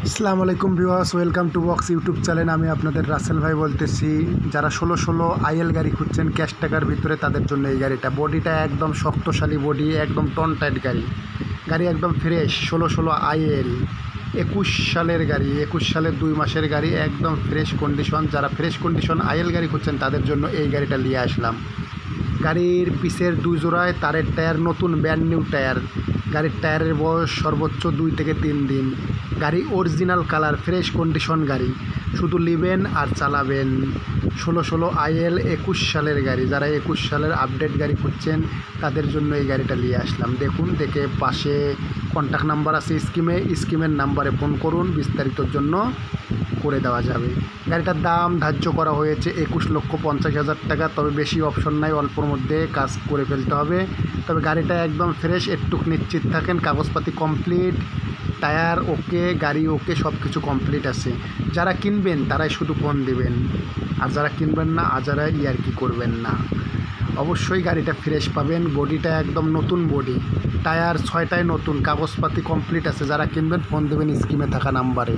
আসসালামু আলাইকুম viewers, welcome to box YouTube channel. আমি আপনাদের রাসেল ভাই বলতেছি। যারা 16 আইএল গাড়ি খুঁজছেন ক্যাশ টাকার ভিতরে, তাদের জন্য এই গাড়িটা। বডিটা একদম শক্তশালী বডি, একদম টন টাইট গাড়ি একদম ফ্রেশ। 16 আইএল 21 সালের গাড়ি, 21 সালের 2 মাসের গাড়ি, একদম ফ্রেশ কন্ডিশন। যারা ফ্রেশ কন্ডিশন আইএল গাড়ি খুঁজছেন তাদের জন্য এই গাড়িটা নিয়ে আসলাম। গাড়ির পিছের 2 জোড়ায় তারের টায়ার, নতুন ব্র্যান্ড নিউ টায়ার। গাড়ির টায়ারের বয়স সর্বোচ্চ 2 থেকে 3 দিন। গাড়ি অরিজিনাল কালার, ফ্রেশ কন্ডিশন গাড়ি। শুধু নেবেন আর চালাবেন। 16 আইএল 21 সালের গাড়ি। যারা 21 সালের আপডেট গাড়ি খুঁজছেন তাদের জন্য এই গাড়িটা নিয়ে আসলাম। দেখুন, দেখে পাশে কন্ট্যাক্ট নাম্বার আছে স্কিমের নাম্বারে ফোন করুন, বিস্তারিতর জন্য করে দেওয়া যাবে। গাড়িটার দাম ধার্য করা হয়েছে 21,50,000 টাকা। তবে বেশি অপশন নাই, অল্পর মধ্যে কাজ করে ফেলতে হবে। তবে গাড়িটা একদম ফ্রেশ, একটু নিশ্চিত থাকেন। কাগজপাতি কমপ্লিট, টায়ার ওকে, গাড়ি ওকে, সব কিছু কমপ্লিট আছে। যারা কিনবেন তারাই শুধু ফোন দিবেন, আর যারা কিনবেন না যারা ইয়ার্কি করবেন না। অবশ্যই গাড়িটা ফ্রেশ পাবেন। বডিটা একদম নতুন বডি, টায়ার 6টাই নতুন, কাগজপাতি কমপ্লিট আছে। যারা কিনবেন ফোন দেবেন স্কিমে থাকা নাম্বারে।